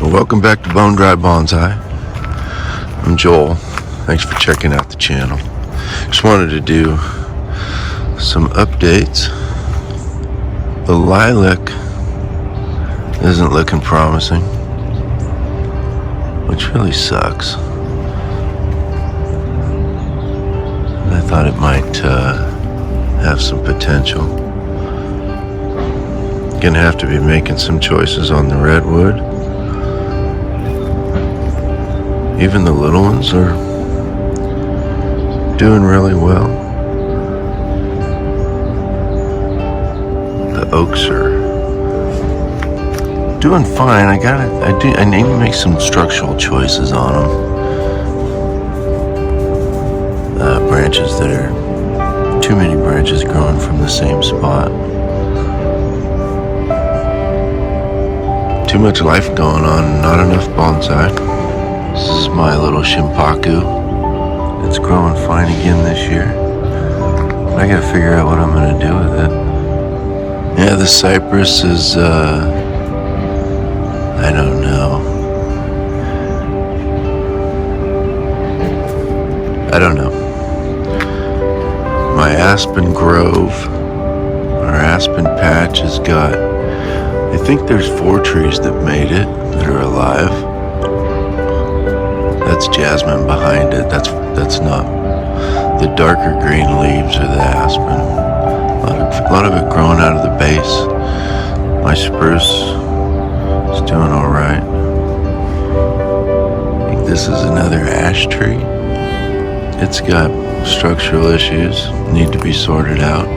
Well, welcome back to BoneDry Bonsai. I'm Joel. Thanks for checking out the channel. Just wanted to do some updates. The lilac isn't looking promising, which really sucks. I thought it might have some potential. Gonna have to be making some choices on the redwood. Even the little ones are doing really well. The oaks are doing fine. I need to make some structural choices on them. Branches that are too many branches growing from the same spot. Too much life going on, not enough bonsai. This is my little shimpaku. It's growing fine again this year. I gotta figure out what I'm gonna do with it. Yeah, the cypress is, I don't know. My aspen grove, or aspen patch has got, I think there's 4 trees that made it, that are alive. That's jasmine behind it. That's not. The darker green leaves are the aspen. A lot of it growing out of the base. My spruce is doing all right. I think this is another ash tree. It's got structural issues, need to be sorted out.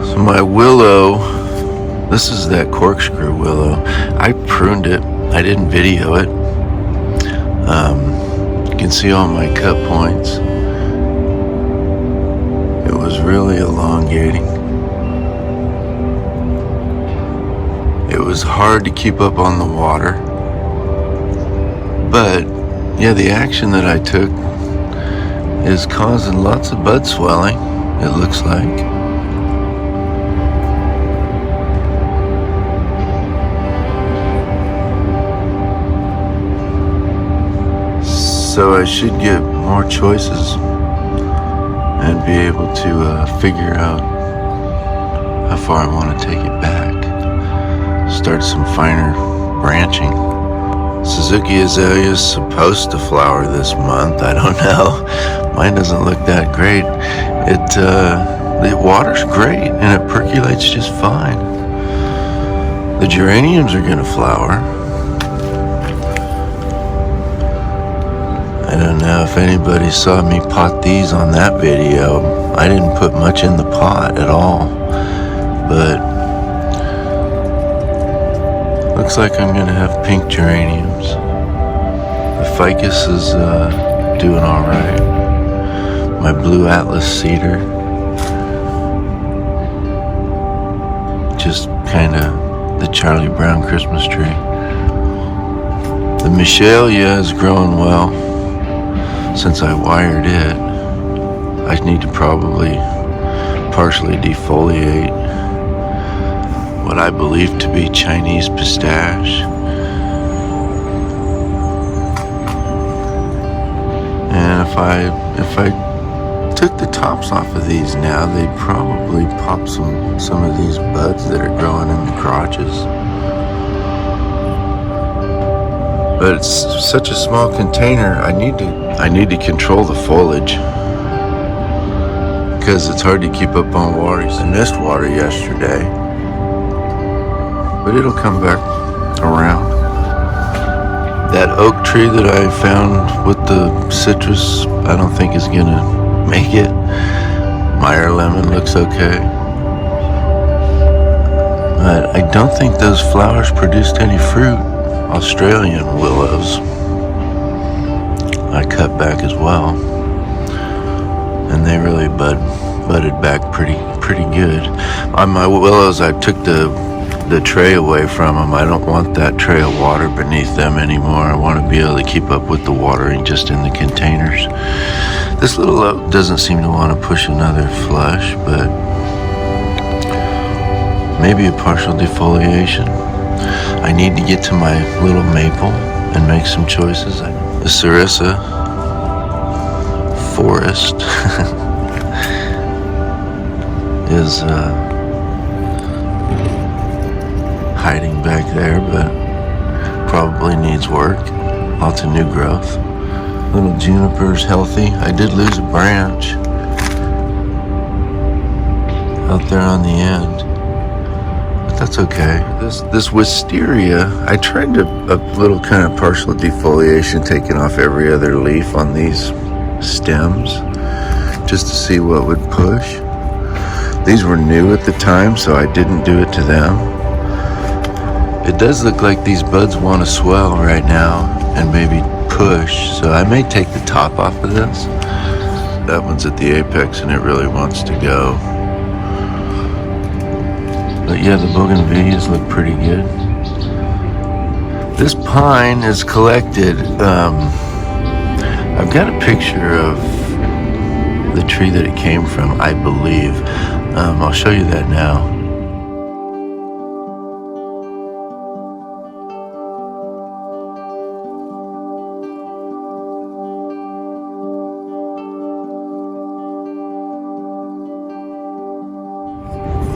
So my willow, this is that corkscrew willow. I pruned it. I didn't video it. You can see all my cut points. It was really elongating. It was hard to keep up on the water. But yeah, the action that I took is causing lots of bud swelling, it looks like. So I should get more choices and be able to figure out how far I want to take it back. Start some finer branching. Suzuki azalea is supposed to flower this month. I don't know. Mine doesn't look that great. The water's great and it percolates just fine. The geraniums are gonna flower. I don't know if anybody saw me pot these on that video. I didn't put much in the pot at all, but looks like I'm gonna have pink geraniums. The ficus is doing all right. My blue atlas cedar, just kind of the Charlie Brown Christmas tree. The Michelia is growing well. Since I wired it, I need to probably partially defoliate what I believe to be Chinese pistache. And if I took the tops off of these now, they'd probably pop some of these buds that are growing in the crotches. But it's such a small container, I need to control the foliage because it's hard to keep up on water. I missed water yesterday, but it'll come back around. That oak tree that I found with the citrus, I don't think is gonna make it. Meyer lemon looks okay, but I don't think those flowers produced any fruit. Australian willows I cut back as well, and they really budded back pretty good. On my willows, I took the tray away from them. I don't want that tray of water beneath them anymore. I want to be able to keep up with the watering just in the containers. This little oak doesn't seem to want to push another flush, but maybe a partial defoliation. I need to get to my little maple and make some choices. The Sarissa forest is hiding back there, but probably needs work. Lots of new growth. Little juniper's healthy. I did lose a branch out there on the end, but that's okay. This wisteria, I tried a little kind of partial defoliation, taking off every other leaf on these stems just to see what would push. These were new at the time, so I didn't do it to them. It does look like these buds want to swell right now and maybe push, so I may take the top off of this. That one's at the apex and it really wants to go. But yeah, the bougainvilleas look pretty good. This pine is collected. I've got a picture of the tree that it came from, I believe. I'll show you that now.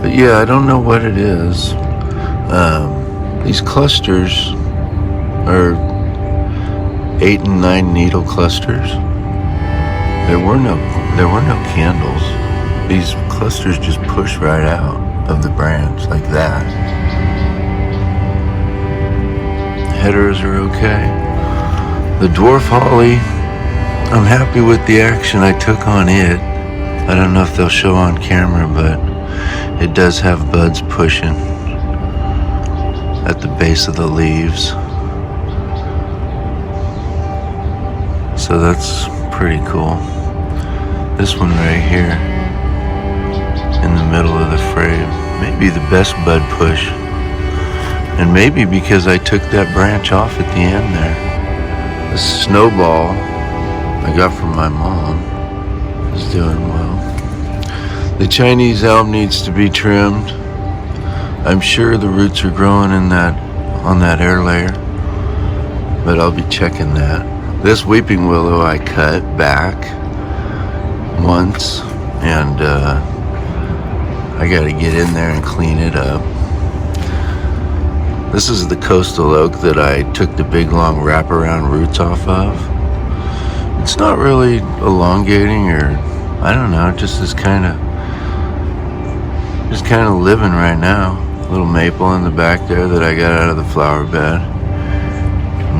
But yeah, I don't know what it is. These clusters are 8 and 9 needle clusters. There were no candles. These clusters just push right out of the branch like that. Headers are okay. The dwarf holly, I'm happy with the action I took on it. I don't know if they'll show on camera, but it does have buds pushing at the base of the leaves. So that's pretty cool. This one right here in the middle of the frame may be the best bud push. And maybe because I took that branch off at the end there. The snowball I got from my mom is doing well. The Chinese elm needs to be trimmed. I'm sure the roots are growing on that air layer, but I'll be checking that. This weeping willow I cut back once, and I gotta get in there and clean it up. This is the coastal oak that I took the big long wraparound roots off of. It's not really elongating, or I don't know, just kind of living right now. A little maple in the back there that I got out of the flower bed.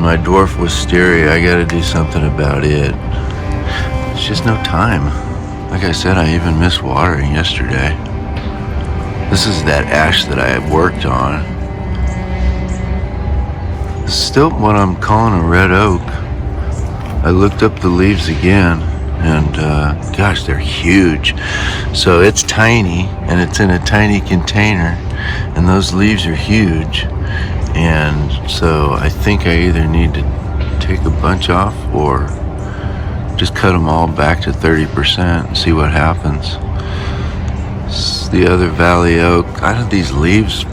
My dwarf wisteria, I gotta do something about it. It's just no time. Like I said, I even missed watering yesterday. This is that ash that I had worked on. It's still what I'm calling a red oak. I looked up the leaves again, and gosh, they're huge. So it's tiny, and it's in a tiny container, and those leaves are huge. And so I think I either need to take a bunch off or just cut them all back to 30% and see what happens. The other valley oak, these leaves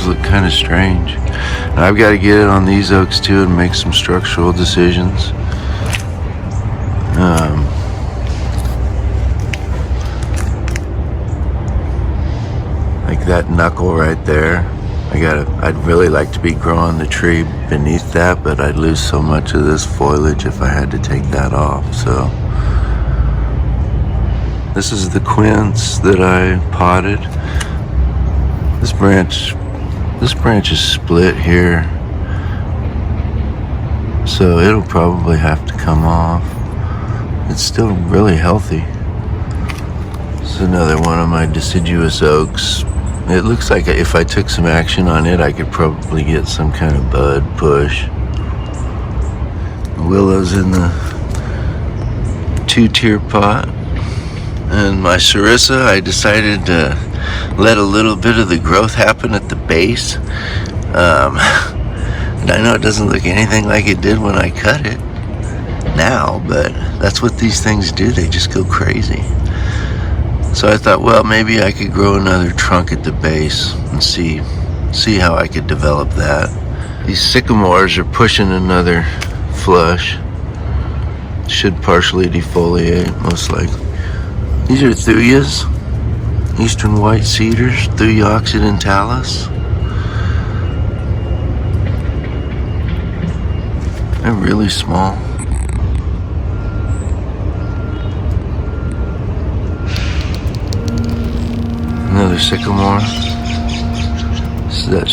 look kind of strange. And I've got to get it on these oaks too and make some structural decisions. Like that knuckle right there. I'd really like to be growing the tree beneath that, but I'd lose so much of this foliage if I had to take that off. So this is the quince that I potted. This branch is split here, so it'll probably have to come off. It's still really healthy. This is another one of my deciduous oaks. It looks like if I took some action on it, I could probably get some kind of bud push. The willow's in the 2-tier pot. And my Sarissa, I decided to let a little bit of the growth happen at the base. And I know it doesn't look anything like it did when I cut it now, but that's what these things do. They just go crazy. So I thought, well, maybe I could grow another trunk at the base and see see how I could develop that. These sycamores are pushing another flush. Should partially defoliate, most likely. These are thuyas, eastern white cedars, Thuya occidentalis. They're really small. Another sycamore. This is that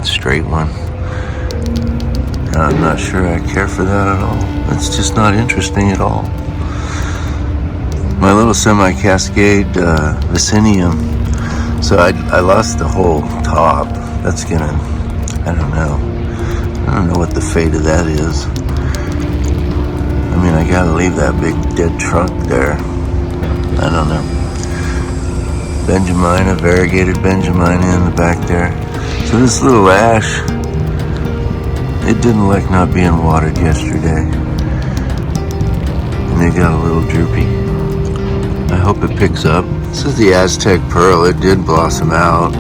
straight one. I'm not sure I care for that at all. It's just not interesting at all. My little semi-cascade Vicinium. So I lost the whole top. That's gonna, I don't know what the fate of that is. I mean, I gotta leave that big dead trunk there. I don't know. Benjamina, variegated Benjamina in the back there. So this little ash, it didn't like not being watered yesterday. And they got a little droopy. I hope it picks up. This is the Aztec Pearl. It did blossom out.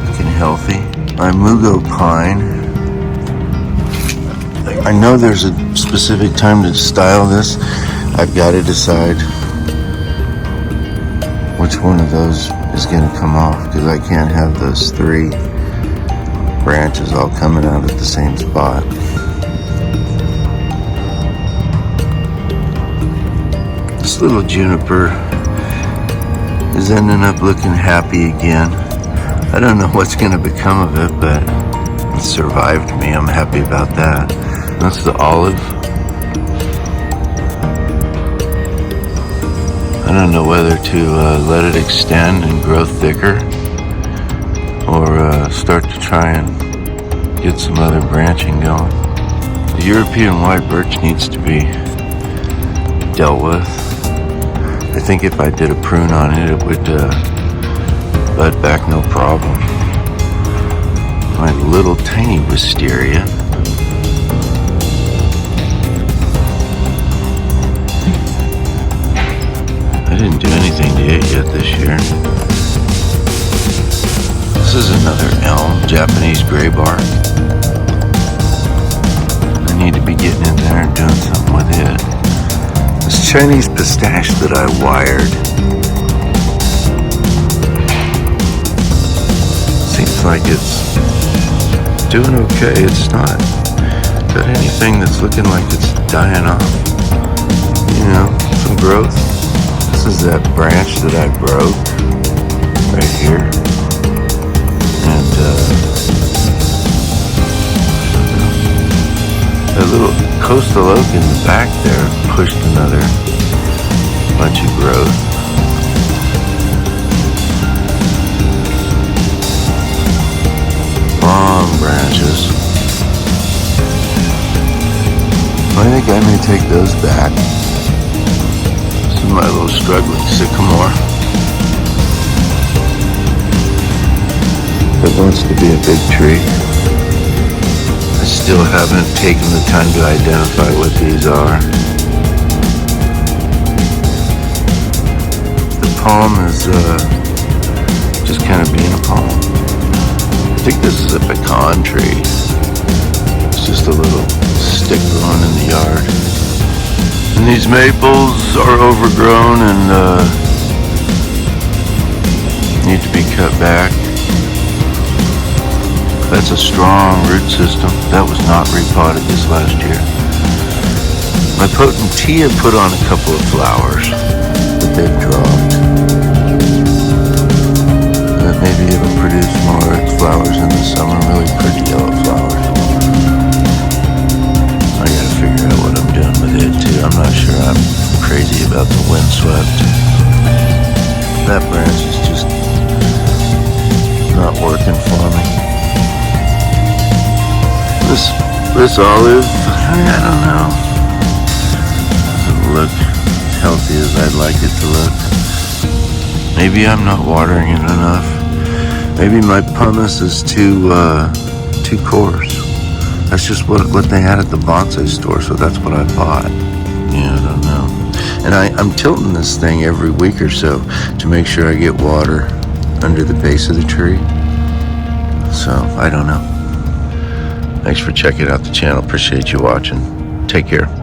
Looking healthy. My Mugo Pine. I know there's a specific time to style this. I've got to decide which one of those is going to come off, because I can't have those 3 branches all coming out at the same spot. This little juniper is ending up looking happy again. I don't know what's going to become of it, but it survived me. I'm happy about that. That's the olive. I don't know whether to let it extend and grow thicker, or start to try and get some other branching going. The European white birch needs to be dealt with. I think if I did a prune on it, it would bud back no problem. My little tiny wisteria. I didn't do anything to it yet this year. This is another elm, Japanese gray bark. I need to be getting in there and doing something with it. This Chinese pistache that I wired seems like it's doing okay. It's not got anything that's looking like it's dying off. You know, some growth. This is that branch that I broke right here, and that little coastal oak in the back there pushed another bunch of growth. Long branches. I think I may take those back. My little struggling sycamore that wants to be a big tree. I still haven't taken the time to identify what these are. The palm is just kind of being a palm. I think this is a pecan tree. It's just a little stick growing in the yard. And these maples are overgrown and need to be cut back. That's a strong root system. That was not repotted this last year. My Potentia put on a couple of flowers, but they've dropped. But maybe it'll produce more flowers in the summer, really pretty yellow flowers. I gotta figure out what I'm doing with it too. I'm not sure I'm crazy about the windswept. That branch is just not working for me. This olive, I don't know. Doesn't look as healthy as I'd like it to look. Maybe I'm not watering it enough. Maybe my pumice is too coarse. That's just what they had at the bonsai store, so that's what I bought. Yeah, I don't know. And I'm tilting this thing every week or so to make sure I get water under the base of the tree. So, I don't know. Thanks for checking out the channel. Appreciate you watching. Take care.